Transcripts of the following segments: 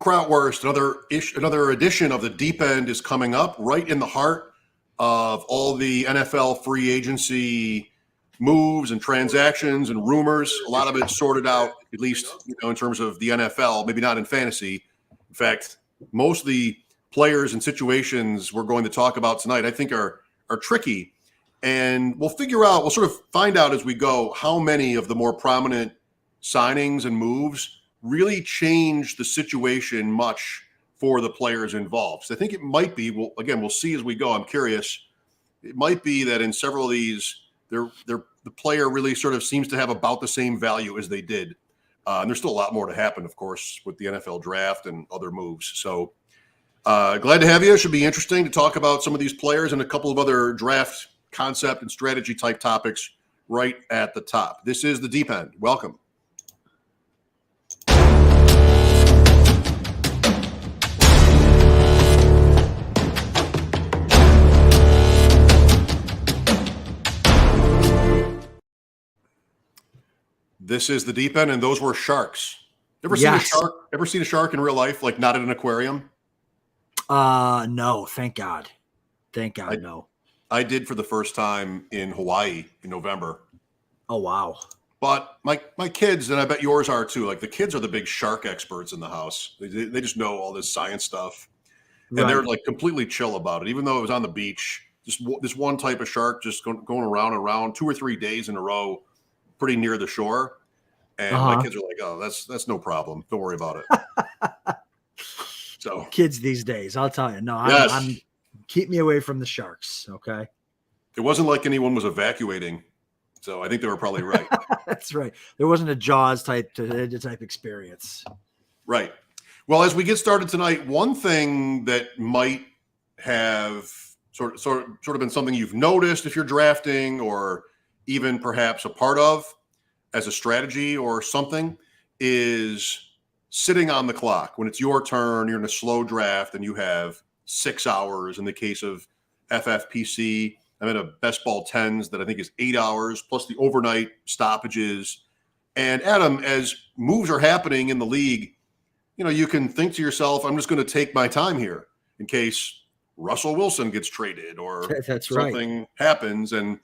Krautwurst, another edition of the Deep End is coming up right in the heart of all the NFL free agency moves and transactions and rumors. A lot of it sorted out, at least in terms of the NFL, maybe not in fantasy. In fact, most of the players and situations we're going to talk about tonight, I think, are tricky. And we'll sort of find out as we go how many of the more prominent signings and moves really change the situation much for the players involved. So I think it might be, we'll see as we go. I'm curious. It might be that in several of these, the player really sort of seems to have about the same value as they did. And there's still a lot more to happen, of course, with the NFL draft and other moves. So glad to have you. It should be interesting to talk about some of these players and a couple of other draft concept and strategy type topics right at the top. This is the Deep End. Welcome. This is the Deep End, and those were sharks. Ever seen a shark? Ever seen a shark in real life, like not at an aquarium? No, thank God. Thank God, no. I did for the first time in Hawaii in November. Oh, wow. But my kids, and I bet yours are too, like the kids are the big shark experts in the house. They just know all this science stuff. And they're like completely chill about it, even though it was on the beach. Just this one type of shark just going around and around 2 or 3 days in a row, pretty near the shore. And my kids are like, oh, that's no problem. Don't worry about it. So kids these days, I'll tell you. No, I'm keep me away from the sharks. Okay. It wasn't like anyone was evacuating. So I think they were probably right. That's right. There wasn't a Jaws type experience. Right. Well, as we get started tonight, one thing that might have sort of been something you've noticed if you're drafting, or even perhaps a part of as a strategy or something, is sitting on the clock. When it's your turn, you're in a slow draft and you have 6 hours. In the case of FFPC, I'm in a best ball 10s that I think is 8 hours, plus the overnight stoppages. And Adam, as moves are happening in the league, you can think to yourself, I'm just going to take my time here in case Russell Wilson gets traded or something happens. And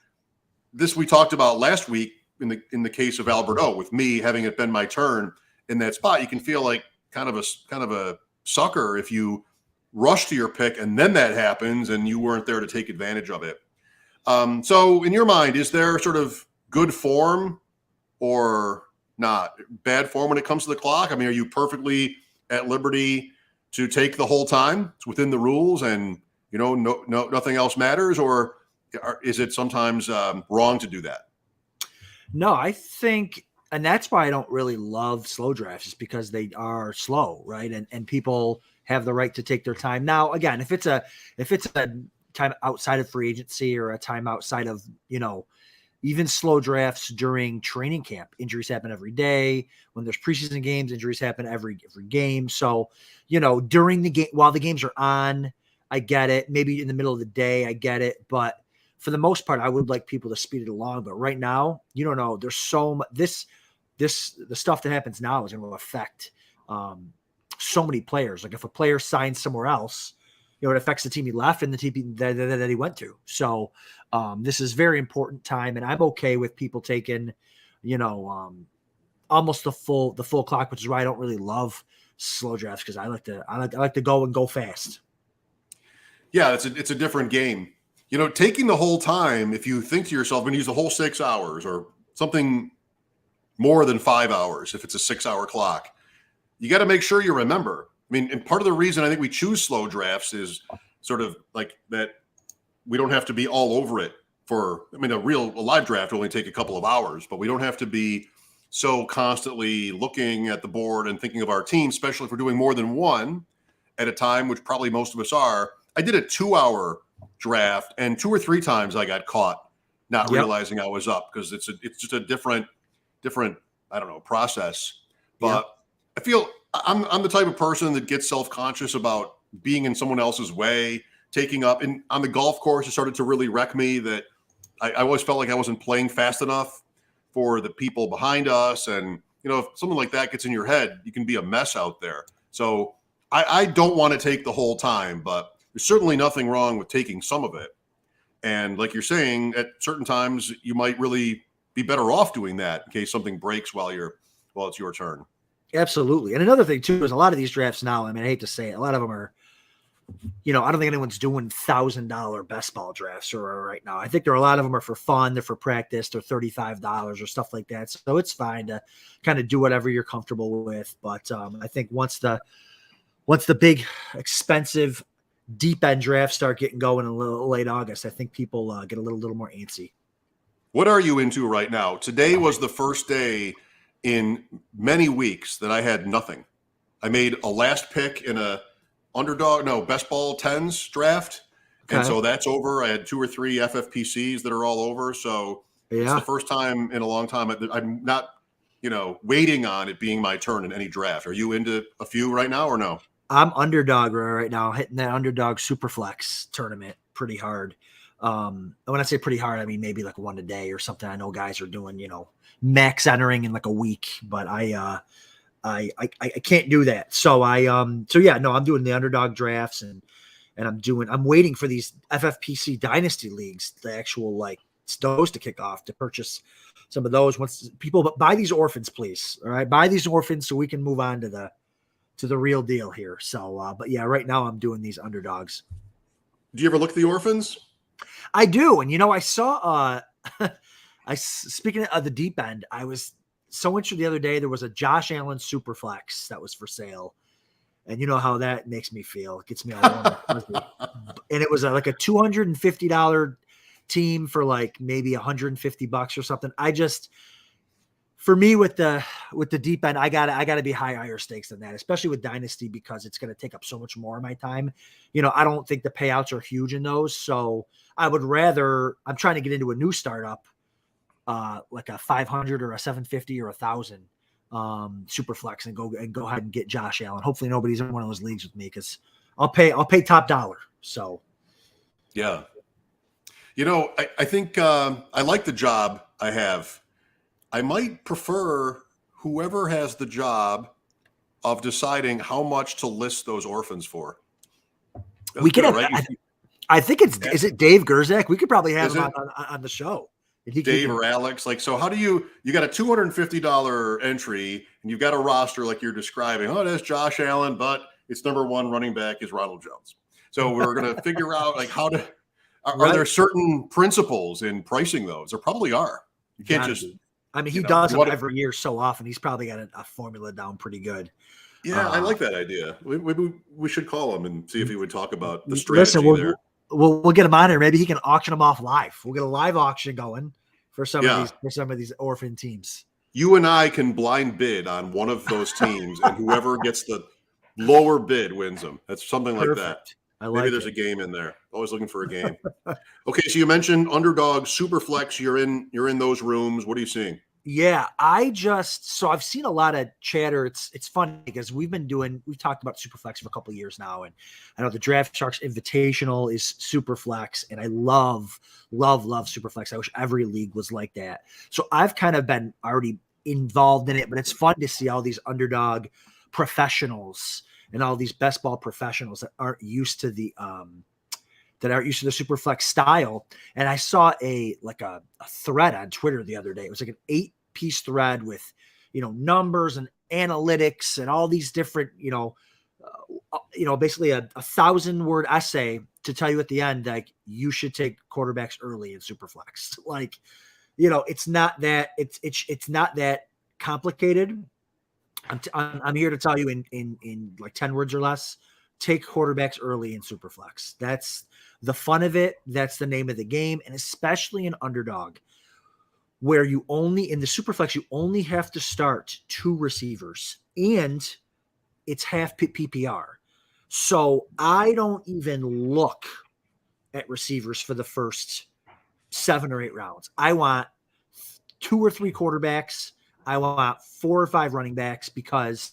this we talked about last week in the case of Alberto, with me having it been my turn in that spot. You can feel like kind of a sucker if you rush to your pick and then that happens and you weren't there to take advantage of it. So in your mind, is there sort of good form or not bad form when it comes to the clock? I mean, are you perfectly at liberty to take the whole time? It's within the rules and, nothing else matters, or is it sometimes wrong to do that? No, I think, and that's why I don't really love slow drafts, is because they are slow, right? And people have the right to take their time. Now, again, if it's a time outside of free agency or a time outside of, even slow drafts during training camp, injuries happen every day. When there's preseason games, injuries happen every game. So, during the game, while the games are on, I get it. Maybe in the middle of the day, I get it. But for the most part, I would like people to speed it along. But right now, you don't know. There's so much. The stuff that happens now is going to affect so many players. Like if a player signs somewhere else, it affects the team he left and the team that he went to. So this is very important time, and I'm okay with people taking, almost the full clock, which is why I don't really love slow drafts, because I like to go fast. Yeah, it's a different game. Taking the whole time, if you think to yourself, I'm going to use the whole 6 hours or something more than 5 hours, if it's a 6 hour clock, you got to make sure you remember. I mean, and part of the reason I think we choose slow drafts is sort of like that we don't have to be all over it a live draft will only take a couple of hours, but we don't have to be so constantly looking at the board and thinking of our team, especially if we're doing more than one at a time, which probably most of us are. I did a 2 hour draft, and 2 or 3 times I got caught not realizing I was up, because it's just a different, I don't know, process. But I feel I'm the type of person that gets self-conscious about being in someone else's way, taking up. And on the golf course, it started to really wreck me that I always felt like I wasn't playing fast enough for the people behind us. And, if someone like that gets in your head, you can be a mess out there. So I don't want to take the whole time, but there's certainly nothing wrong with taking some of it. And like you're saying, at certain times you might really be better off doing that in case something breaks while it's your turn. Absolutely. And another thing too is a lot of these drafts now, I mean, I hate to say it, a lot of them are, I don't think anyone's doing $1,000 best ball drafts right now. I think a lot of them are for fun. They're for practice. They're $35 or stuff like that. So it's fine to kind of do whatever you're comfortable with. But I think once the big expensive deep end drafts start getting going in late August, I think people get a little more antsy. What are you into right now? Today was the first day in many weeks that I had nothing. I made a last pick in a best ball 10s draft. Okay. And so that's over. I had 2 or 3 FFPCs that are all over. So it's the first time in a long time. I'm not, waiting on it being my turn in any draft. Are you into a few right now or no? I'm underdog right now, hitting that Underdog Superflex tournament pretty hard. When I say pretty hard, I mean maybe like one a day or something. I know guys are doing, max entering in like a week, but I can't do that. So I'm doing the Underdog drafts and I'm waiting for these FFPC Dynasty leagues, the actual those to kick off, to purchase some of those. Once people buy these orphans, please. All right, buy these orphans so we can move on to the real deal here. So, but yeah, right now I'm doing these underdogs. Do you ever look at the orphans? I do. And, I saw, speaking of the deep end, I was so interested the other day. There was a Josh Allen Superflex that was for sale. And you know how that makes me feel. It gets me all warm. And it was like a $250 team for maybe $150 or something. For me with the deep end, I gotta be higher stakes than that, especially with Dynasty, because it's going to take up so much more of my time. I don't think the payouts are huge in those. So I'm trying to get into a new startup, like a 500 or a 750 or 1,000 Superflex and go ahead and get Josh Allen. Hopefully nobody's in one of those leagues with me, because I'll pay top dollar. So yeah, I think I like the job I have. I might prefer whoever has the job of deciding how much to list those orphans for. That's we could have, right? I think is it Dave Gerzak? We could probably have him on the show. Dave or Alex. So how do you got a $250 entry and you've got a roster like you're describing. Oh, that's Josh Allen, but its number 1 running back is Ronald Jones. So we're going to figure out are there certain principles in pricing those? There probably are. You can't he does them every year so often. He's probably got a formula down pretty good. Yeah, I like that idea. We should call him and see if he would talk about the strategy there. We'll get him on here. Maybe he can auction them off live. We'll get a live auction going for some of these orphan teams. You and I can blind bid on one of those teams, and whoever gets the lower bid wins them. That's something like that. Maybe there's a game in there. Always looking for a game. Okay, so you mentioned Underdog Superflex. You're in those rooms. What are you seeing? Yeah, I've seen a lot of chatter. It's funny because we've talked about Superflex for a couple of years now, and I know the Draft Sharks Invitational is Superflex, and I love Superflex. I wish every league was like that. So I've kind of been already involved in it, but it's fun to see all these Underdog professionals and all these best ball professionals that aren't used to the Superflex style. And I saw a thread on Twitter the other day. It was like an 8-piece thread with, numbers and analytics and all these different, basically a 1,000-word essay to tell you at the end, you should take quarterbacks early in Superflex. It's not that complicated. I'm here to tell you in 10 words or less, take quarterbacks early in Superflex. That's the fun of it. That's the name of the game. And especially in Underdog, where in the Superflex, you only have to start 2 receivers and it's half PPR. So I don't even look at receivers for the first 7 or 8 rounds. I want 2 or 3 quarterbacks. I want 4 or 5 running backs, because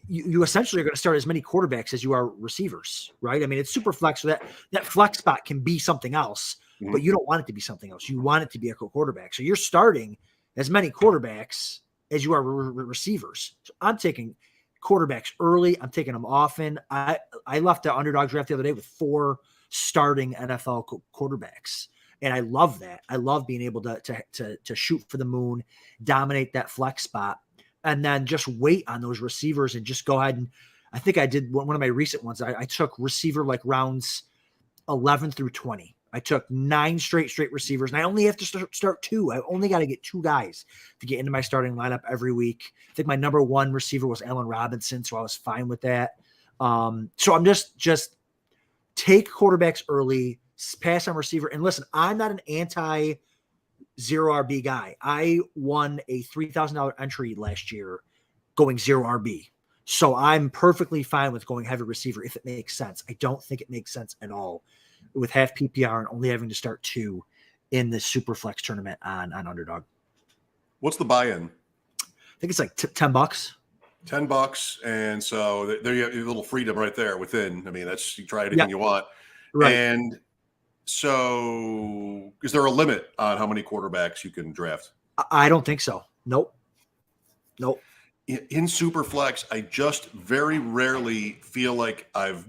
you essentially are going to start as many quarterbacks as you are receivers, right? I mean, it's Superflex, so that flex spot can be something else, but you don't want it to be something else. You want it to be a quarterback. So you're starting as many quarterbacks as you are receivers. So I'm taking quarterbacks early. I'm taking them often. I left the underdog draft the other day with 4 starting NFL quarterbacks. And I love that. I love being able to shoot for the moon, dominate that flex spot, and then just wait on those receivers and just go ahead and I think I did one of my recent ones. I took receiver like rounds 11 through 20. I took 9 straight receivers, and I only have to start 2. I only got to get 2 guys to get into my starting lineup every week. I think my number 1 receiver was Allen Robinson, so I was fine with that. So I'm just take quarterbacks early, pass on receiver. And listen, I'm not an anti-0 RB guy. I won a $3,000 entry last year going 0 RB. So I'm perfectly fine with going heavy receiver if it makes sense. I don't think it makes sense at all with half PPR and only having to start 2 in the Superflex tournament on Underdog. What's the buy-in? I think it's like $10. $10, and so there you have your little freedom right there within. I mean, that's you try anything you want, right? And so, is there a limit on how many quarterbacks you can draft? I don't think so. Nope. In Superflex, I just very rarely feel like I've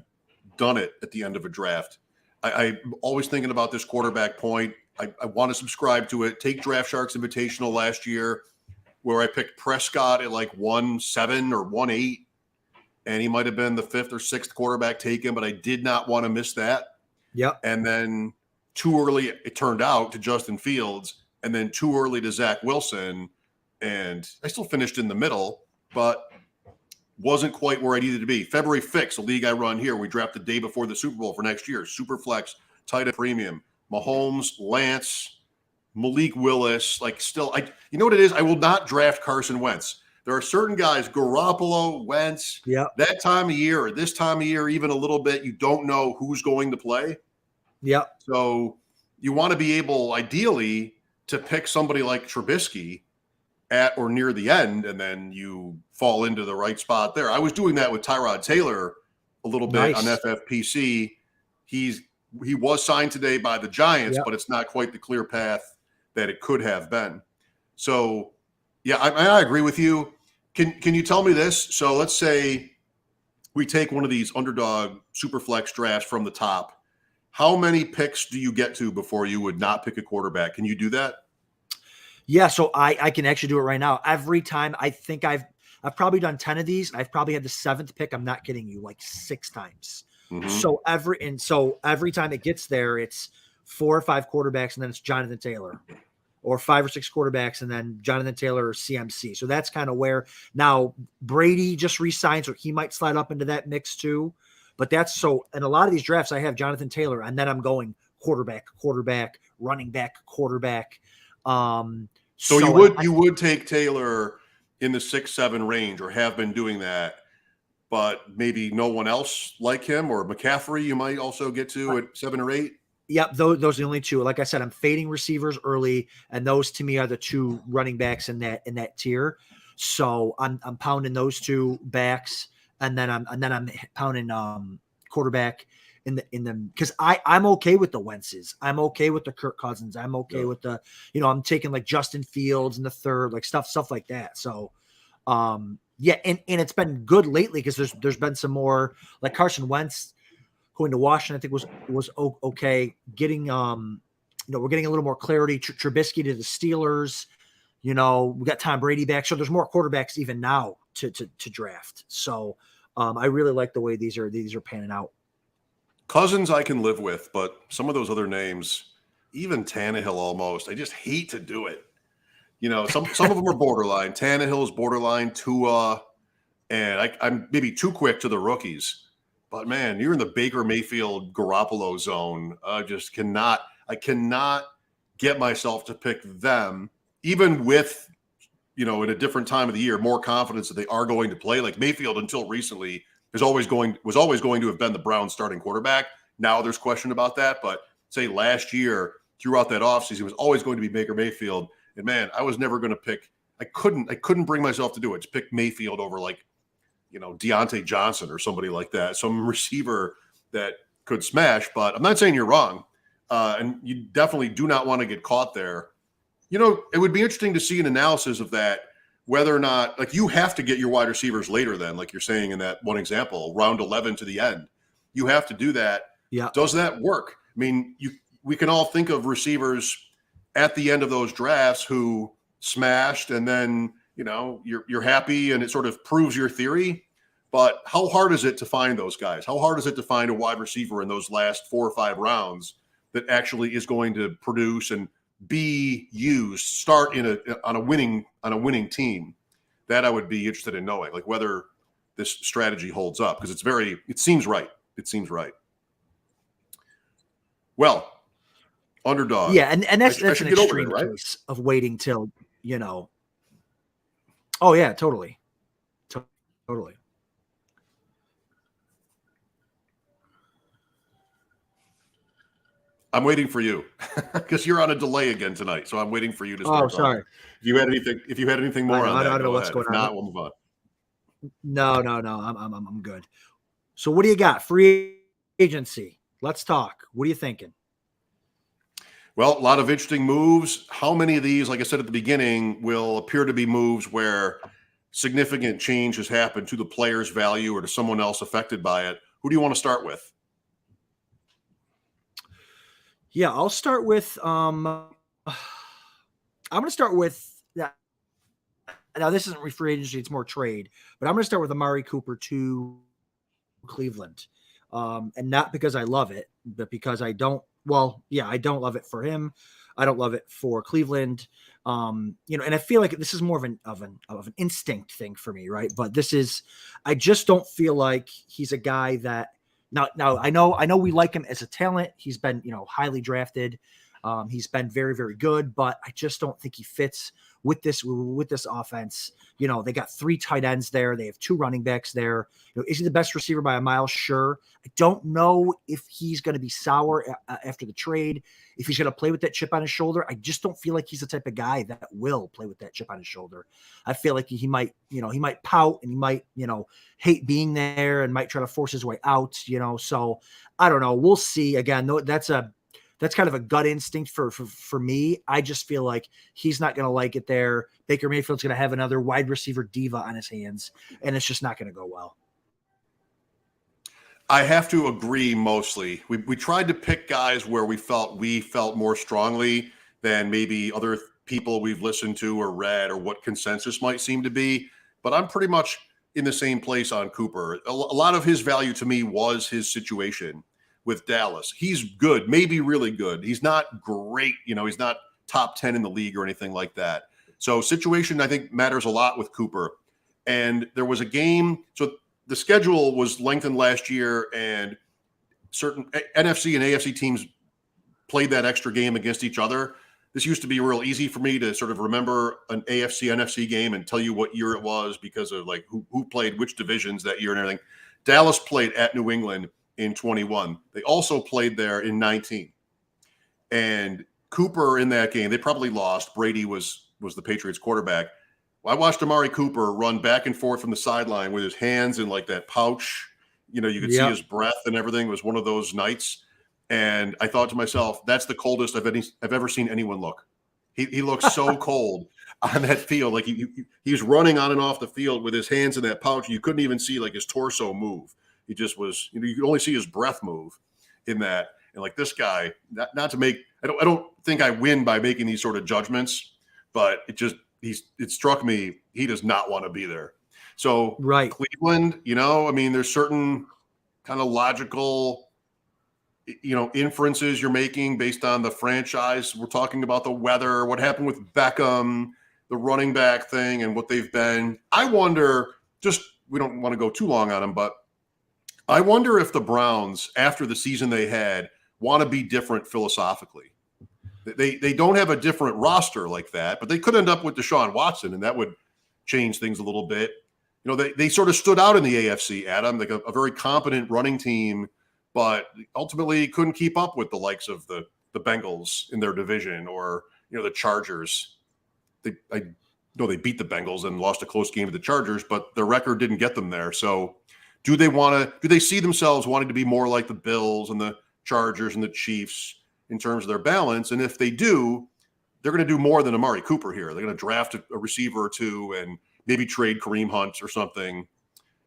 done it at the end of a draft. I'm always thinking about this quarterback point. I want to subscribe to it. Take Draft Sharks Invitational last year, where I picked Prescott at like 1-7 or 1-8, and he might have been the 5th or 6th quarterback taken, but I did not want to miss that. Yep. And then too early, it turned out, to Justin Fields, and then too early to Zach Wilson, and I still finished in the middle, but wasn't quite where I needed to be. February 5th, a league I run here, we draft the day before the Super Bowl for next year. Superflex, tight end premium, Mahomes, Lance, Malik Willis. Like still, you know what it is? I will not draft Carson Wentz. There are certain guys, Garoppolo, Wentz, that time of year or this time of year, even a little bit, you don't know who's going to play. Yep. So you want to be able, ideally, to pick somebody like Trubisky at or near the end, and then you fall into the right spot there. I was doing that with Tyrod Taylor a little bit on FFPC. He was signed today by the Giants, but it's not quite the clear path that it could have been. So, yeah, I agree with you. Can you tell me this? So let's say we take one of these Underdog Superflex drafts from the top. How many picks do you get to before you would not pick a quarterback? Can you do that? Yeah, so I can actually do it right now. Every time I think I've probably done 10 of these. I've probably had the 7th pick. I'm not kidding you, like 6 times. Mm-hmm. So every time it gets there, it's 4 or 5 quarterbacks, and then it's Jonathan Taylor, or 5 or 6 quarterbacks, and then Jonathan Taylor or CMC. So that's kind of where now Brady just re-signed, so he might slide up into that mix too. But that's so in a lot of these drafts, I have Jonathan Taylor, and then I'm going quarterback, running back, quarterback. So you would take Taylor in the 6-7 range, or have been doing that, but maybe no one else like him, or McCaffrey you might also get to at 7 or 8. Yep, those are the only 2. Like I said, I'm fading receivers early, and those to me are the 2 running backs in that tier. So I'm pounding those 2 backs, and then I'm pounding quarterback in the because I'm okay with the Wentzes. I'm okay with the Kirk Cousins. I'm okay with the, I'm taking like Justin Fields in the 3rd, like stuff like that. So and it's been good lately because there's been some more, like Carson Wentz going to Washington, I think was okay. Getting we're getting a little more clarity. Trubisky to the Steelers. We got Tom Brady back, so there's more quarterbacks even now to draft. So I really like the way these are panning out. Cousins I can live with, but some of those other names, even Tannehill almost, I just hate to do it. Some of them are borderline. Tannehill is borderline. Tua, and I'm maybe too quick to the rookies. But man, you're in the Baker Mayfield Garoppolo zone. I cannot get myself to pick them, even with, in a different time of the year, more confidence that they are going to play. Like Mayfield until recently was always going to have been the Browns starting quarterback. Now there's question about that. But say last year, throughout that offseason, it was always going to be Baker Mayfield. And man, I was never going to pick. I couldn't bring myself to do it. To pick Mayfield over like, Deontay Johnson or somebody like that, some receiver that could smash. But I'm not saying you're wrong. And you definitely do not want to get caught there. It would be interesting to see an analysis of that whether or not, like, you have to get your wide receivers later then, like you're saying in that one example, round 11 to the end. You have to do that. Yeah. Does that work? I mean, we can all think of receivers at the end of those drafts who smashed, and then, you know, you're happy and it sort of proves your theory. But how hard is it to find those guys? How hard is it to find a wide receiver in those last 4 or 5 rounds that actually is going to produce and be used, start on a winning team? That I would be interested in knowing, like, whether this strategy holds up, because it seems right. It seems right. Well, Underdog. Yeah, and that's an extreme right? case of waiting till, you know. Oh yeah, totally. Totally. I'm waiting for you because you're on a delay again tonight. So I'm waiting for you to start. Oh, sorry. If you had anything more on that, I don't know what's going on. If not, we'll move on. No. I'm good. So what do you got? Free agency. Let's talk. What are you thinking? Well, a lot of interesting moves. How many of these, like I said at the beginning, will appear to be moves where significant change has happened to the player's value or to someone else affected by it? Who do you want to start with? Yeah, I'll start with I'm going to start with that. Now, this isn't free agency, it's more trade, but I'm going to start with Amari Cooper to Cleveland. And not because I love it, but because I don't love it for him. I don't love it for Cleveland. And I feel like this is more of an instinct thing for me, right? But I just don't feel like he's a guy that now I know we like him as a talent. He's been, highly drafted. He's been very, very good, but I just don't think he fits with this offense. They got 3 tight ends there. They have 2 running backs there. Is he the best receiver by a mile? Sure. I don't know if he's going to be sour after the trade, if he's going to play with that chip on his shoulder. I just don't feel like he's the type of guy that will play with that chip on his shoulder. I feel like he might pout, and he might, hate being there, and might try to force his way out, so I don't know. We'll see. Again, that's kind of a gut instinct for me. I just feel like he's not going to like it there. Baker Mayfield's going to have another wide receiver diva on his hands, and it's just not going to go well. I have to agree mostly. We tried to pick guys where we felt more strongly than maybe other people we've listened to or read, or what consensus might seem to be. But I'm pretty much in the same place on Cooper. A lot of his value to me was his situation with Dallas. He's good, maybe really good. He's not great. He's not top 10 in the league or anything like that. So situation, I think, matters a lot with Cooper. And there was a game. So the schedule was lengthened last year, and certain NFC and AFC teams played that extra game against each other. This used to be real easy for me to sort of remember an AFC NFC game and tell you what year it was because of like who played which divisions that year and everything. Dallas played at New England in 21. They also played there in 19. And Cooper in that game, they probably lost. Brady was the Patriots quarterback. I watched Amari Cooper run back and forth from the sideline with his hands in like that pouch. You could see his breath and everything. It was one of those nights. And I thought to myself, that's the coldest I've ever seen anyone look. He looked so cold on that field. Like he was running on and off the field with his hands in that pouch. You couldn't even see like his torso move. He just was, you could only see his breath move in that. And like this guy, not to make, I don't think I win by making these sort of judgments, but it struck me, he does not want to be there. So right. Cleveland, there's certain kind of logical, inferences you're making based on the franchise. We're talking about the weather, what happened with Beckham, the running back thing, and what they've been. I wonder, we don't want to go too long on them, but I wonder if the Browns, after the season they had, want to be different philosophically. They don't have a different roster like that, but they could end up with Deshaun Watson, and that would change things a little bit. They sort of stood out in the AFC, Adam, like a very competent running team, but ultimately couldn't keep up with the likes of the Bengals in their division, or the Chargers. I know they beat the Bengals and lost a close game to the Chargers, but their record didn't get them there. So do they see themselves wanting to be more like the Bills and the Chargers and the Chiefs in terms of their balance? And if they do, they're going to do more than Amari Cooper here. They're going to draft a receiver or two and maybe trade Kareem Hunt or something.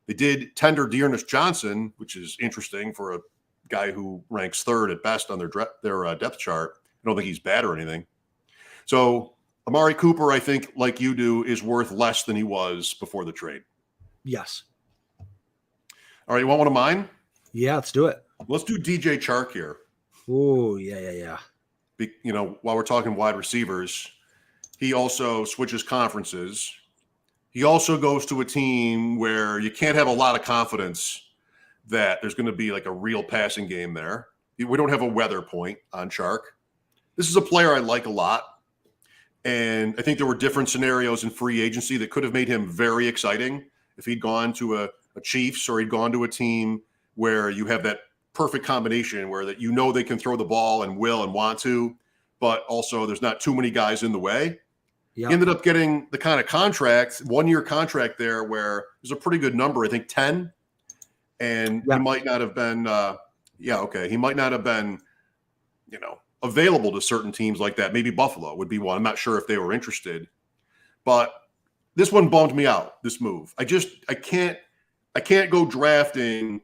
They did tender Dearness Johnson, which is interesting for a guy who ranks third at best on their depth chart. I don't think he's bad or anything. So Amari Cooper, I think, like you do, is worth less than he was before the trade. Yes. All right, you want one of mine? Yeah, let's do it. Let's do DJ Chark here. Oh, yeah. While we're talking wide receivers, he also switches conferences. He also goes to a team where you can't have a lot of confidence that there's going to be like a real passing game there. We don't have a weather point on Chark. This is a player I like a lot. And I think there were different scenarios in free agency that could have made him very exciting if he'd gone to a Chiefs or he'd gone to a team where you have that perfect combination where that they can throw the ball and will and want to, but also there's not too many guys in the way. Yep. He ended up getting the kind of contract, 1-year contract there where there's a pretty good number, I think 10. And he might not have been, he might not have been, available to certain teams like that. Maybe Buffalo would be one. I'm not sure if they were interested, but this one bummed me out, this move. I can't go drafting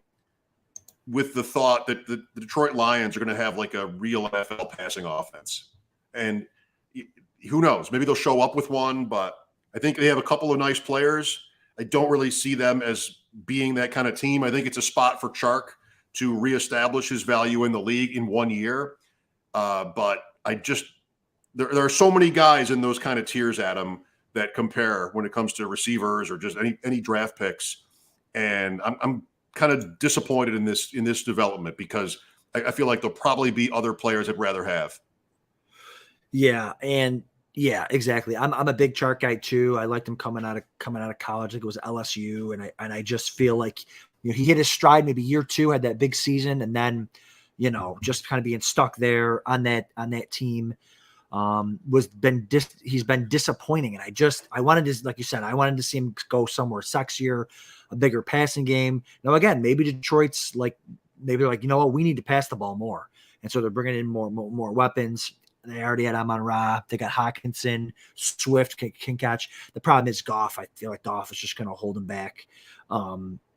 with the thought that the Detroit Lions are going to have like a real NFL passing offense. And who knows? Maybe they'll show up with one, but I think they have a couple of nice players. I don't really see them as being that kind of team. I think it's a spot for Chark to reestablish his value in the league in 1 year. But there are so many guys in those kind of tiers, Adam, that compare when it comes to receivers or just any draft picks. And I'm kind of disappointed in this development because I feel like there'll probably be other players I'd rather have. Yeah, and yeah, exactly. I'm a big Chark guy too. I liked him coming out of college. I think it was LSU, and I just feel like he hit his stride maybe year 2, had that big season, and then just kind of being stuck there on that team he's been disappointing. And I wanted to, like you said, I wanted to see him go somewhere sexier, a bigger passing game. Now, again, maybe Detroit's maybe they're like, we need to pass the ball more. And so they're bringing in more weapons. They already had Amon-Ra. They got Hawkinson, Swift can catch. The problem is Goff. I feel like Goff is just going to hold him back.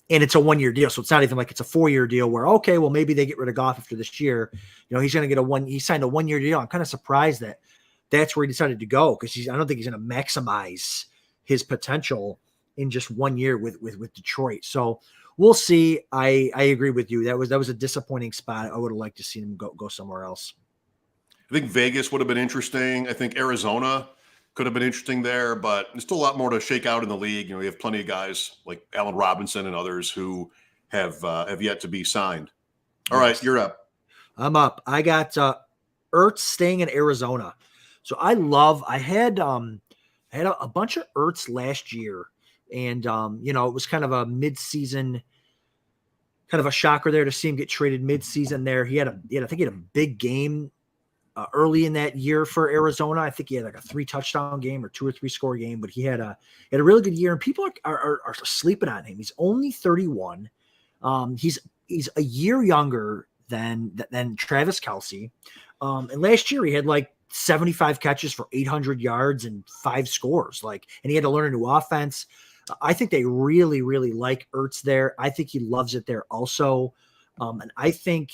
And it's a 1-year deal. So it's not even like it's a 4-year deal where, okay, well, maybe they get rid of Goff after this year. He's going to get he signed a 1-year deal. I'm kind of surprised that that's where he decided to go because I don't think he's going to maximize his potential in just 1 year with Detroit. So we'll see. I agree with you. That was a disappointing spot. I would have liked to see him go somewhere else. I think Vegas would have been interesting. I think Arizona could have been interesting there, but there's still a lot more to shake out in the league. We have plenty of guys like Allen Robinson and others who have yet to be signed. All right, you're up. I'm up. I got Ertz staying in Arizona. So I had a bunch of Ertz last year, and it was kind of a mid-season, kind of a shocker there to see him get traded mid-season there. I think he had a big game early in that year for Arizona. I think he had like a 3-touchdown game or 2 or 3 score game, but he had a really good year, and people are sleeping on him. He's only 31. He's a year younger than Travis Kelce. And last year he had like 75 catches for 800 yards and 5 scores. And he had to learn a new offense. I think they really, really like Ertz there. I think he loves it there also. And I think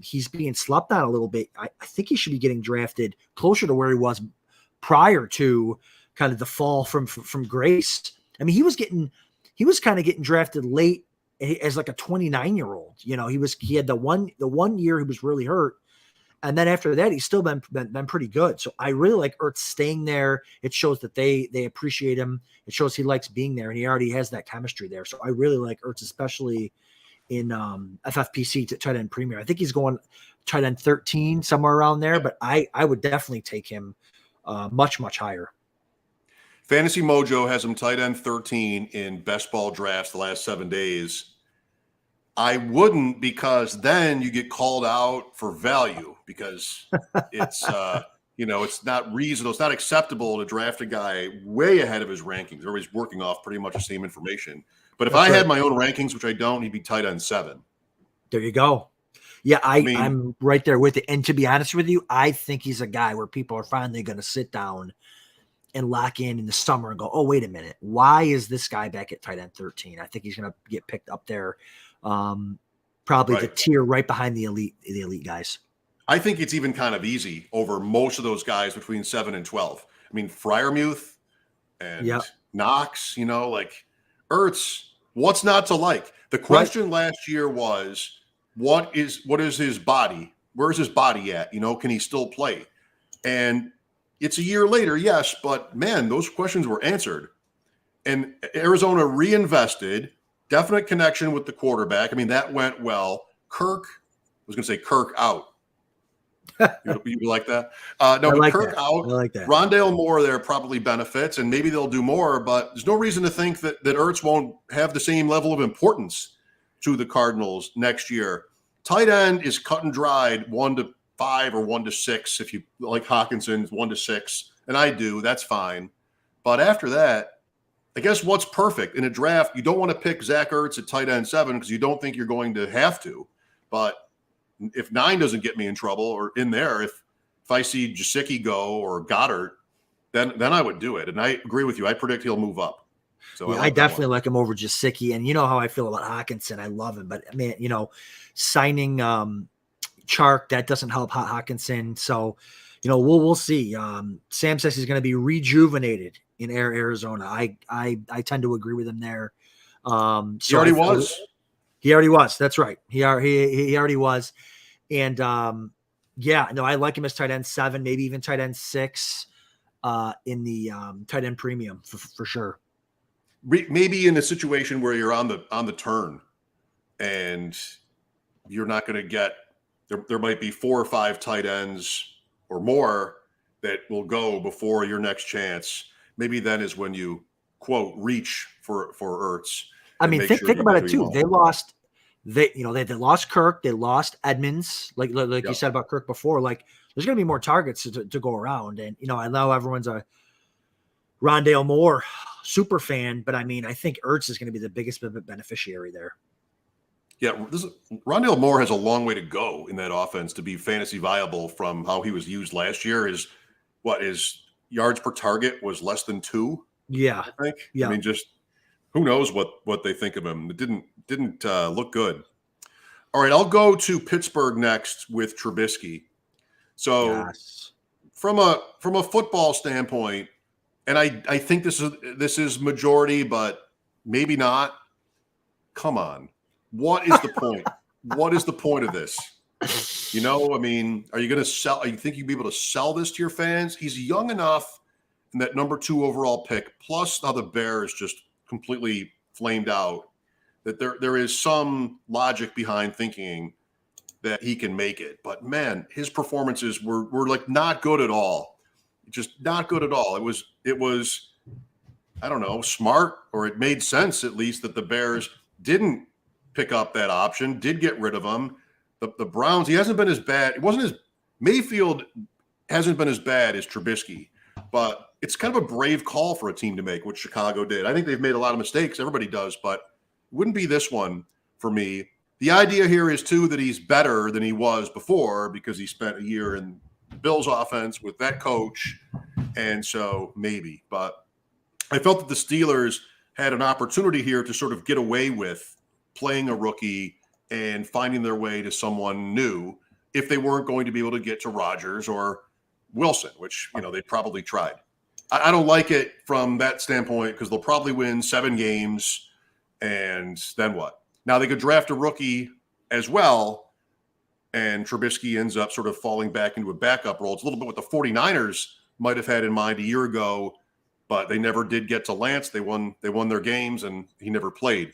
he's being slept on a little bit. I think he should be getting drafted closer to where he was prior to kind of the fall from grace. I mean, he was kind of getting drafted late as like a 29-year-old. He had the one year he was really hurt, and then after that he's still been pretty good. So I really like Ertz staying there. It shows that they appreciate him. It shows he likes being there, and he already has that chemistry there. So I really like Ertz, especially in FFPC to tight end premier. I think he's going tight end 13, somewhere around there, but I would definitely take him much, much higher. Fantasy Mojo has him tight end 13 in best ball drafts the last 7 days. I wouldn't, because then you get called out for value because it's it's not reasonable. It's not acceptable to draft a guy way ahead of his rankings. They're always working off pretty much the same information. But if I had my own rankings, which I don't, he'd be tight end 7. There you go. Yeah, I mean, I'm right there with it. And to be honest with you, I think he's a guy where people are finally going to sit down and lock in the summer and go, oh, wait a minute. Why is this guy back at tight end 13? I think he's going to get picked up there. Probably the right. tier right behind the elite guys. I think it's even kind of easy over most of those guys between 7 and 12. I mean, Freiermuth and Yeah. Knox, like Ertz, what's not to like? The question last year was, what is his body? Where's his body at? Can he still play? And it's a year later, yes, but man, those questions were answered. And Arizona reinvested, definite connection with the quarterback. I mean, that went well. Kirk, I was going to say Kirk out. You like that? No, but Kirk out. I like that. Rondale Moore there probably benefits, and maybe they'll do more, but there's no reason to think that Ertz won't have the same level of importance to the Cardinals next year. Tight end is cut and dried 1 to 5 or 1 to 6. If you like Hawkinson's 1 to 6, and I do, that's fine. But after that, I guess what's perfect in a draft, you don't want to pick Zach Ertz at tight end 7 because you don't think you're going to have to. But if 9 doesn't get me in trouble or in there, if I see Gesicki go or Goddard, then I would do it. And I agree with you. I predict he'll move up. So yeah, I definitely like him over Gesicki. And you know how I feel about Hawkinson. I love him. But, man, signing Chark, that doesn't help Hawkinson. So, we'll see. Sam says he's going to be rejuvenated in Arizona. I tend to agree with him there. So he already was. He already was. That's right. He already was. And I like him as tight end 7, maybe even tight end 6 in the tight end premium for sure. Maybe in a situation where you're on the turn and you're not going to get there might be 4 or 5 tight ends or more that will go before your next chance. Maybe then is when you quote reach for Ertz. I mean, think about it too. Well. They lost Kirk, they lost Edmonds, like you said about Kirk before. Like, there's going to be more targets to go around, and I know everyone's a Rondale Moore super fan, but I mean, I think Ertz is going to be the biggest beneficiary there. Yeah, Rondale Moore has a long way to go in that offense to be fantasy viable from how he was used last year. His yards per target was less than 2. Yeah, I think. Yeah, I mean, just who knows what they think of him. It didn't look good. All right, I'll go to Pittsburgh next with Trubisky. So from a football standpoint, and I think this is majority, but maybe not. Come on. What is the point? What is the point of this? I mean, are you going to sell? You think you'd be able to sell this to your fans? He's young enough, and that number 2 overall pick, plus now the Bears just completely flamed out, that there is some logic behind thinking that he can make it. But man, his performances were like not good at all. Just not good at all. It was I don't know, smart, or it made sense at least that the Bears didn't pick up that option, did get rid of him. The Browns, he hasn't been as bad. Mayfield hasn't been as bad as Trubisky, but it's kind of a brave call for a team to make, which Chicago did. I think they've made a lot of mistakes. Everybody does, but it wouldn't be this one for me. The idea here is, too, that he's better than he was before because he spent a year in Bills offense with that coach, and so maybe. But I felt that the Steelers had an opportunity here to sort of get away with playing a rookie and finding their way to someone new if they weren't going to be able to get to Rodgers or Wilson, which, they probably tried. I don't like it from that standpoint because they'll probably win 7 games, and then what? Now they could draft a rookie as well, and Trubisky ends up sort of falling back into a backup role. It's a little bit what the 49ers might have had in mind a year ago, but they never did get to Lance. They won their games, and he never played.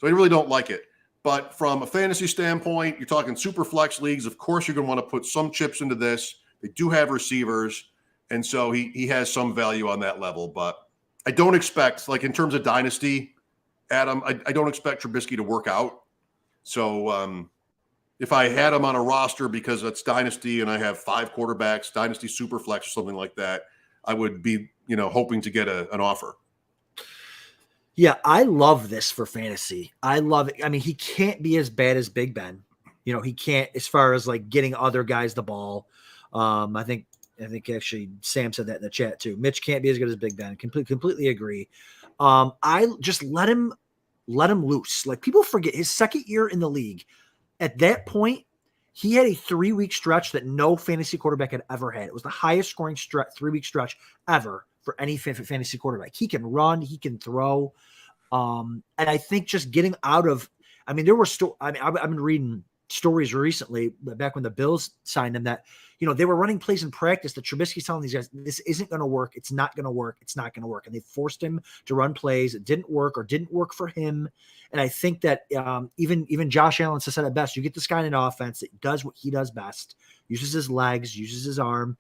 So I really don't like it. But from a fantasy standpoint, you're talking super flex leagues. Of course, you're going to want to put some chips into this. They do have receivers, and so he has some value on that level. But I don't expect, like in terms of dynasty, Adam, I don't expect Trubisky to work out. So if I had him on a roster because it's dynasty and I have 5 quarterbacks, dynasty super flex or something like that, I would be, hoping to get an offer. Yeah, I love this for fantasy. I love it. I mean, he can't be as bad as Big Ben. he can't, as far as like getting other guys the ball. I think actually Sam said that in the chat too. Mitch can't be as good as Big Ben. Completely agree. I just let him loose. Like, people forget his second year in the league. At that point, he had a 3-week stretch that no fantasy quarterback had ever had. It was the highest scoring 3-week stretch ever for any fantasy quarterback. He can run, he can throw. And I think just getting out of, I mean, there were I've been reading stories recently, back when the Bills signed him, that, they were running plays in practice that Trubisky's telling these guys, this isn't going to work. It's not going to work. It's not going to work. And they forced him to run plays. It didn't work, or didn't work for him. And I think that even Josh Allen said it best. You get this guy in an offense that does what he does best, uses his legs, uses his arm,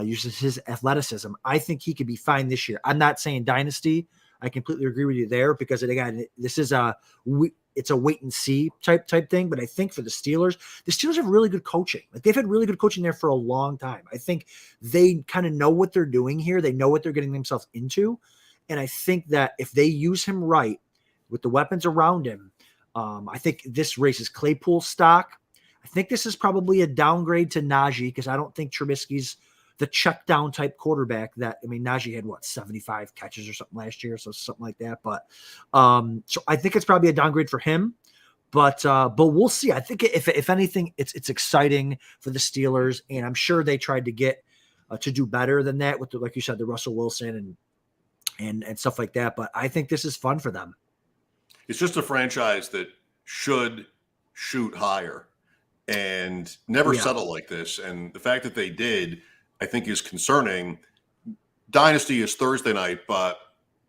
uses his athleticism. I think he could be fine this year. I'm not saying dynasty. I completely agree with you there, because again, this is it's a wait and see type thing. But I think for the Steelers have really good coaching. Like, they've had really good coaching there for a long time. I think they kind of know what they're doing here. They know what they're getting themselves into. And I think that if they use him right with the weapons around him, I think this raises Claypool's stock. I think this is probably a downgrade to Najee, because I don't think Trubisky's the check down type quarterback that, Najee had 75 catches or something last year. So something like that. But so I think it's probably a downgrade for him, but we'll see. I think if anything, it's exciting for the Steelers, and I'm sure they tried to get to do better than that with like you said, the Russell Wilson and stuff like that. But I think this is fun for them. It's just a franchise that should shoot higher and never settle like this. And the fact that they did, I think, is concerning. Dynasty is Thursday night, but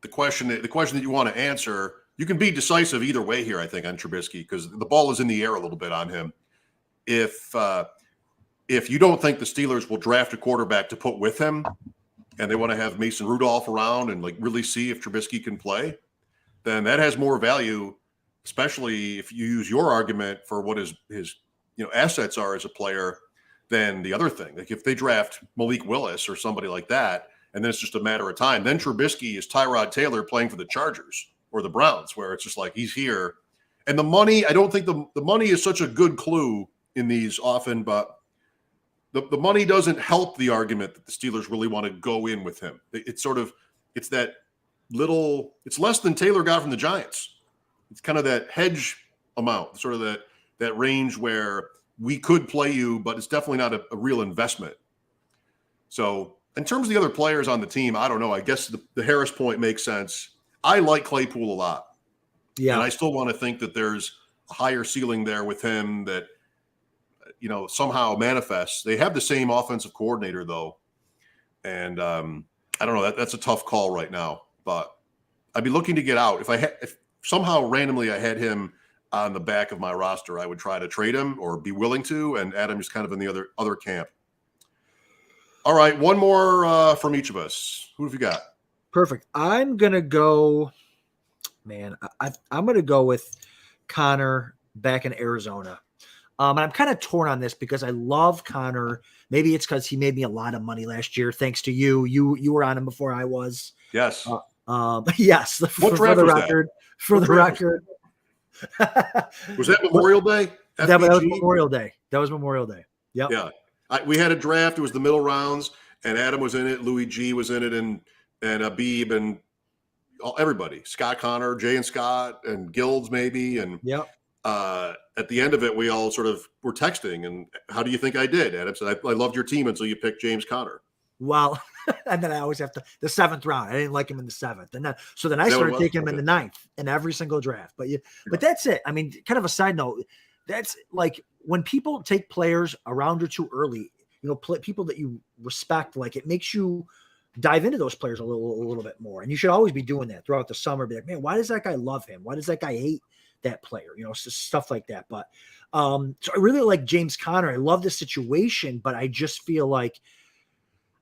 the question that you want to answer, you can be decisive either way here, I think, on Trubisky, because the ball is in the air a little bit on him. If you don't think the Steelers will draft a quarterback to put with him, and they want to have Mason Rudolph around and like really see if Trubisky can play, then that has more value, especially if you use your argument for what his assets are as a player, than the other thing. Like, if they draft Malik Willis or somebody like that, and then it's just a matter of time, then Trubisky is Tyrod Taylor playing for the Chargers or the Browns, where it's just like, he's here. And the money, I don't think the money is such a good clue in these often, but the money doesn't help the argument that the Steelers really want to go in with him. It's that little, it's less than Taylor got from the Giants. It's kind of that hedge amount, sort of that range where we could play you, but it's definitely not a real investment. So in terms of the other players on the team, I don't know. I guess the Harris point makes sense. I like Claypool a lot. Yeah. And I still want to think that there's a higher ceiling there with him that, somehow manifests. They have the same offensive coordinator, though. And I don't know. That's a tough call right now. But I'd be looking to get out. If somehow randomly I had him on the back of my roster, I would try to trade him or be willing to, and Adam's kind of in the other camp. All right, one more from each of us. Who have you got? Perfect. I'm gonna go, man. I'm gonna go with Connor back in Arizona. And I'm kind of torn on this because I love Connor. Maybe it's because he made me a lot of money last year, thanks to you. You were on him before I was. Yes. Yes. What draft was that? For the record. Was that Memorial Day? That was Memorial Day. Yep. Yeah. We had a draft. It was the middle rounds, and Adam was in it. Louis G was in it, and Abib and everybody. Scott Connor, Jay and Scott, and Gilds maybe. And at the end of it, we all sort of were texting. And how do you think I did? Adam said, I loved your team until you picked James Conner. Well, and then I always have the 7th round. I didn't like him in the 7th. And then I started taking him in the 9th in every single draft. But that's it. I mean, kind of a side note, that's like when people take players around or too early, people that you respect, like, it makes you dive into those players a little bit more. And you should always be doing that throughout the summer. Be like, man, why does that guy love him? Why does that guy hate that player? Stuff like that. But so I really like James Conner. I love this situation, but I just feel like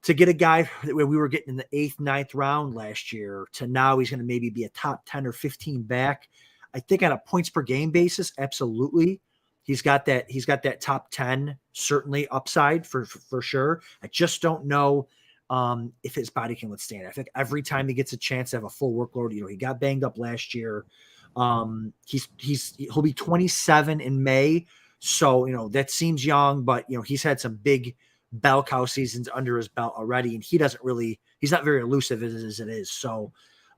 to get a guy that we were getting in the 8th, 9th round last year to now he's going to maybe be a top 10 or 15 back. I think on a points per game basis, absolutely. He's got that top 10, certainly upside for sure. I just don't know if his body can withstand it. I think every time he gets a chance to have a full workload, he got banged up last year. He'll be 27 in May. So, that seems young, but, he's had some big bell cow seasons under his belt already, and he's not very elusive as it is. So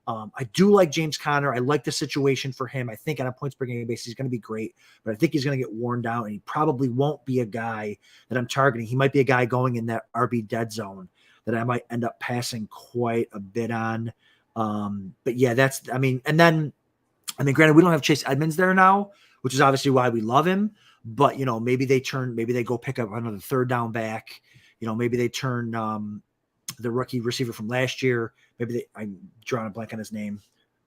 I do like James Conner. I like the situation for him. I think on a points per game basis, he's going to be great, but I think he's going to get worn down, and he probably won't be a guy that I'm targeting. He might be a guy going in that RB dead zone that I might end up passing quite a bit on. But yeah, granted, we don't have Chase Edmonds there now, which is obviously why we love him. But, maybe they go pick up another third down back. Maybe they turn the rookie receiver from last year. I'm drawing a blank on his name.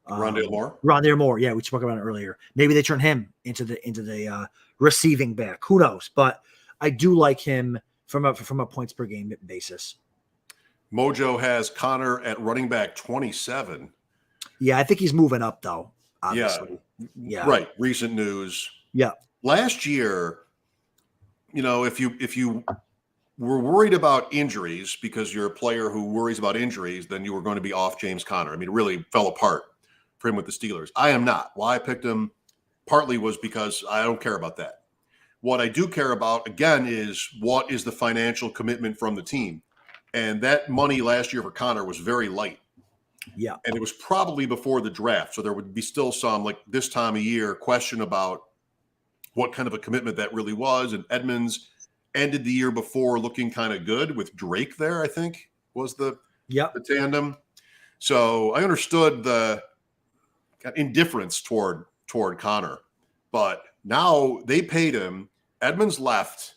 Rondale Moore. Rondale Moore. Yeah, we spoke about it earlier. Maybe they turn him into the receiving back. Who knows? But I do like him from a points per game basis. Mojo has Connor at running back 27. Yeah, I think he's moving up though. Obviously. Yeah. Right. Recent news. Yeah. Last year, if you were worried about injuries because you're a player who worries about injuries, then you were going to be off James Conner. I mean, it really fell apart for him with the Steelers. I am not. Why I picked him partly was because I don't care about that. What I do care about, again, is what is the financial commitment from the team. And that money last year for Connor was very light. Yeah. And it was probably before the draft. So there would be still some, like this time of year, question about what kind of a commitment that really was. And Edmonds ended the year before looking kind of good with Drake there, I think, was the tandem. So I understood the indifference toward Connor. But now they paid him. Edmonds left.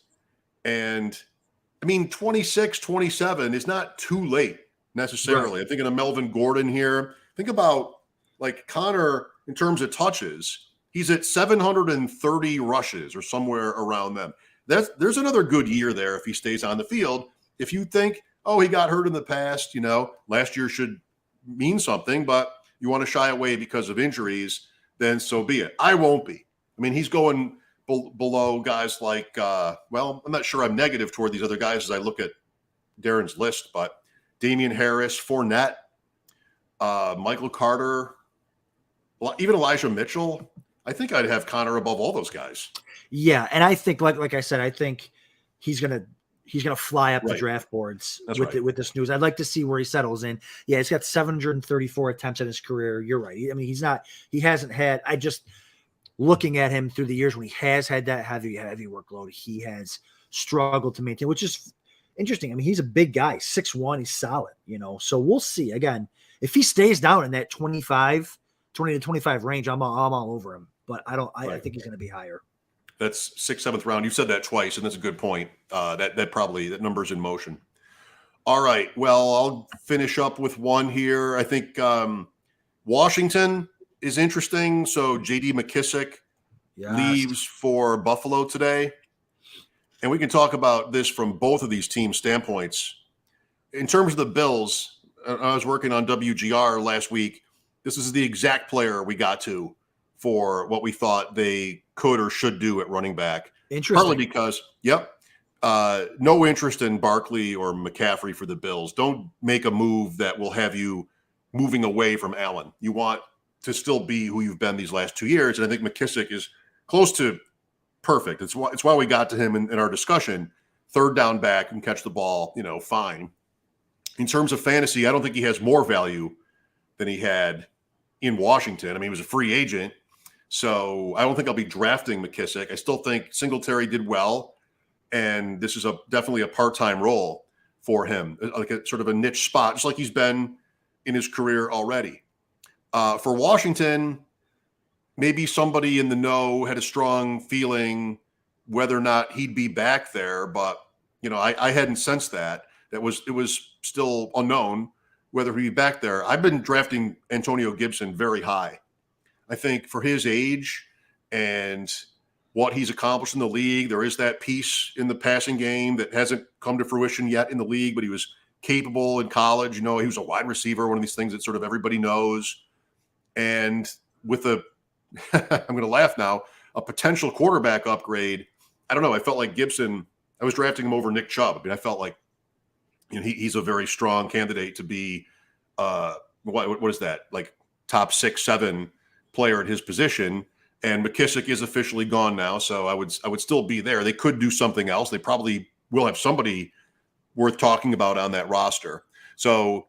And, 26, 27 is not too late necessarily. Right. I'm thinking of Melvin Gordon here. Think about, like, Connor in terms of touches. He's at 730 rushes or somewhere around them. There's another good year there if he stays on the field. If you think, he got hurt in the past, last year should mean something, but you want to shy away because of injuries, then so be it. I won't be. He's going below guys like, I'm not sure I'm negative toward these other guys as I look at Darren's list, but Damian Harris, Fournette, Michael Carter, even Elijah Mitchell. I think I'd have Connor above all those guys. Yeah, and I think, like I said, I think he's gonna fly up the draft boards with this news. I'd like to see where he settles in. Yeah, he's got 734 attempts in his career. You're right. He hasn't had. I just looking at him through the years when he has had that heavy workload, he has struggled to maintain, which is interesting. He's a big guy, 6'1", he's solid. So we'll see. Again, if he stays down in that 20 to 25 range, I'm all over him. But I think he's going to be higher. That's 6th, 7th round. You've said that twice, and that's a good point. That number's in motion. All right. Well, I'll finish up with one here. I think Washington is interesting. So J.D. McKissick leaves for Buffalo today. And we can talk about this from both of these teams' standpoints. In terms of the Bills, I was working on WGR last week. This is the exact player we got to for what we thought they could or should do at running back. Interesting. Partly because, no interest in Barkley or McCaffrey for the Bills. Don't make a move that will have you moving away from Allen. You want to still be who you've been these last 2 years. And I think McKissick is close to perfect. It's why we got to him in our discussion. Third down back and catch the ball, fine. In terms of fantasy, I don't think he has more value than he had in Washington. He was a free agent. So I don't think I'll be drafting McKissick. I still think Singletary did well. And this is definitely a part-time role for him, like a sort of a niche spot, just like he's been in his career already. For Washington, maybe somebody in the know had a strong feeling whether or not he'd be back there, but I hadn't sensed that. It was still unknown whether he'd be back there. I've been drafting Antonio Gibson very high. I think for his age and what he's accomplished in the league, there is that piece in the passing game that hasn't come to fruition yet in the league, but he was capable in college. He was a wide receiver, one of these things that sort of everybody knows. And with I'm going to laugh now, a potential quarterback upgrade, I don't know. I felt like Gibson, I was drafting him over Nick Chubb. I felt like he's a very strong candidate to be, what is that? Like top 6, 7 player at his position. and McKissick is officially gone now. So I would still be there. They could do something else. They probably will have somebody worth talking about on that roster. So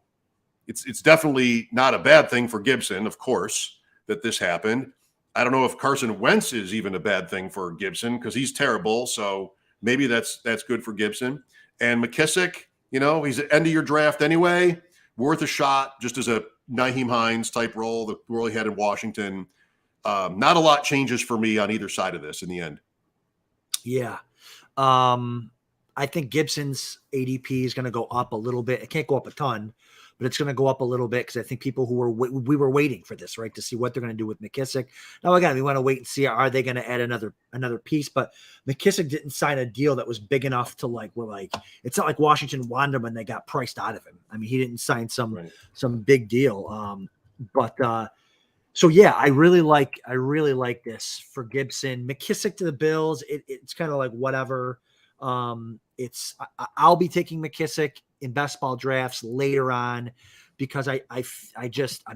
it's definitely not a bad thing for Gibson, of course, that this happened. I don't know if Carson Wentz is even a bad thing for Gibson because he's terrible. So maybe that's good for Gibson. And McKissick, he's at end of your draft anyway, worth a shot just as a Nyheim Hines type role, the role he had in Washington. Not a lot changes for me on either side of this in the end. Yeah. I think Gibson's ADP is going to go up a little bit. It can't go up a ton, but it's going to go up a little bit because I think people we were waiting for this, right, to see what they're going to do with McKissick. Now, again, we want to wait and see, are they going to add another piece? But McKissick didn't sign a deal that was big enough to it's not like Washington wanted him and they got priced out of him. I mean, he didn't sign some big deal. So yeah, I really like this for Gibson. McKissick to the Bills, it's kind of like whatever. I'll be taking McKissick in best ball drafts later on because I'm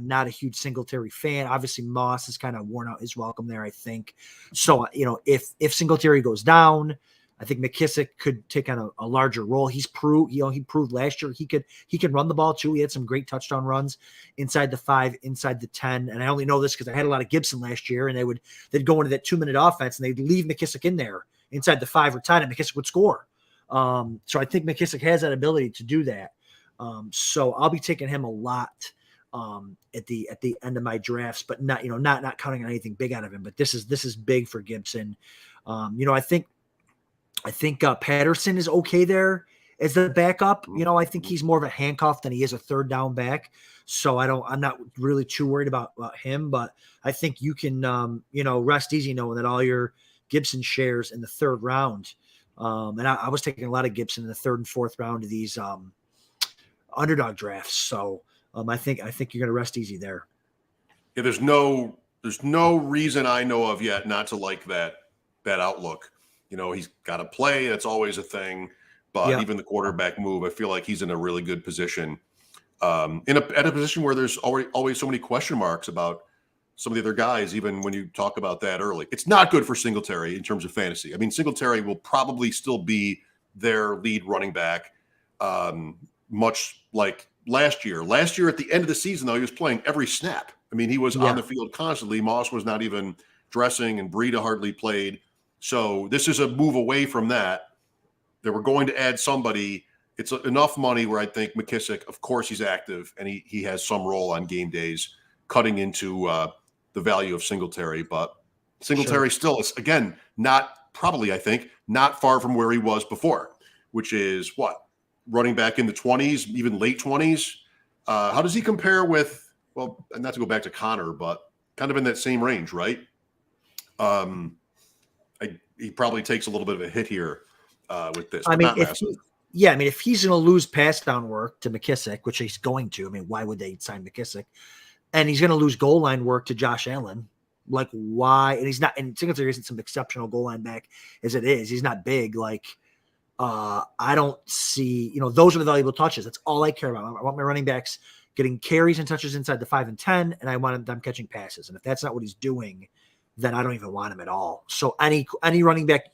not a huge Singletary fan. Obviously, Moss has kind of worn out his welcome there, I think. So if Singletary goes down, I think McKissick could take on a larger role. He proved last year he could run the ball too. He had some great touchdown runs inside the 5, inside the 10. And I only know this because I had a lot of Gibson last year, and they'd go into that 2-minute offense and they'd leave McKissick in there inside the 5 or 10, and McKissick would score. So I think McKissick has that ability to do that. So I'll be taking him a lot at the end of my drafts, but not counting on anything big out of him. But this is big for Gibson. I think Patterson is okay there as the backup. I think he's more of a handcuff than he is a third down back. So I'm not really too worried about him, but I think you can, rest easy knowing that all your Gibson shares in the third round. And I was taking a lot of Gibson in the third and fourth round of these underdog drafts. So I think you're going to rest easy there. Yeah, there's no reason I know of yet not to like that outlook. He's got to play. That's always a thing. But even the quarterback move, I feel like he's in a really good position. At a position where there's always so many question marks about some of the other guys, even when you talk about that early. It's not good for Singletary in terms of fantasy. I mean, Singletary will probably still be their lead running back, much like last year. Last year at the end of the season, though, he was playing every snap. I mean, he was on the field constantly. Moss was not even dressing, and Breida hardly played. So this is a move away from that. They were going to add somebody. It's enough money where I think McKissick, of course, he's active, and he has some role on game days, cutting into the value of Singletary. But Singletary still is, again, not far from where he was before, which is running back in the 20s, even late 20s. How does he compare with, not to go back to Connor, but kind of in that same range, right? He probably takes a little bit of a hit here with this. If he's going to lose pass down work to McKissick, which he's going to, why would they sign McKissick? And he's going to lose goal line work to Josh Allen. Like, why? And he's not, and Singletary isn't some exceptional goal line back as it is. He's not big. I don't see, those are the valuable touches. That's all I care about. I want my running backs getting carries and touches inside the 5 and 10, and I want them catching passes. And if that's not what he's doing, then I don't even want him at all. So any running back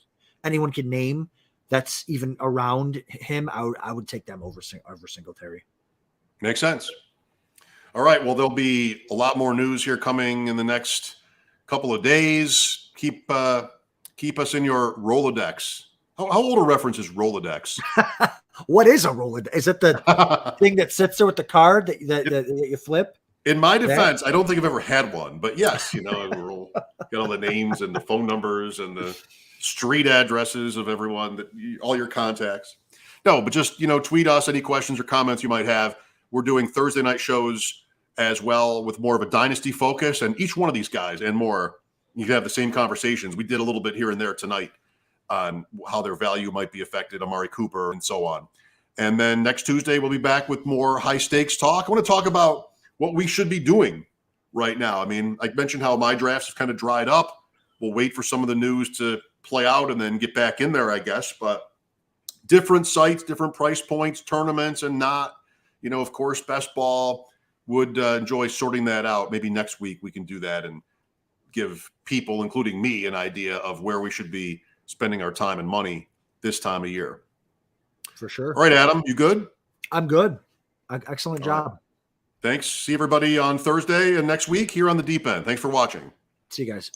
anyone can name that's even around him, I would take them over Singletary. Makes sense. All right. Well, there'll be a lot more news here coming in the next couple of days. Keep us in your Rolodex. How old a reference is Rolodex? What is a Rolodex? Is it the thing that sits there with the card that you flip? In my defense, I don't think I've ever had one, but yes, we'll get all the names and the phone numbers and the street addresses of everyone, all your contacts. No, but just, tweet us any questions or comments you might have. We're doing Thursday night shows as well with more of a dynasty focus, and each one of these guys and more, you can have the same conversations. We did a little bit here and there tonight on how their value might be affected, Amari Cooper and so on. And then next Tuesday, we'll be back with more high stakes talk. I want to talk about what we should be doing right now. I mentioned how my drafts have kind of dried up. We'll wait for some of the news to play out and then get back in there, I guess. But different sites, different price points, tournaments, and not, of course, best ball would enjoy sorting that out. Maybe next week we can do that and give people, including me, an idea of where we should be spending our time and money this time of year. For sure. All right, Adam, you good? I'm good. Excellent All job. right. Thanks. See everybody on Thursday and next week here on the Deep End. Thanks for watching. See you guys.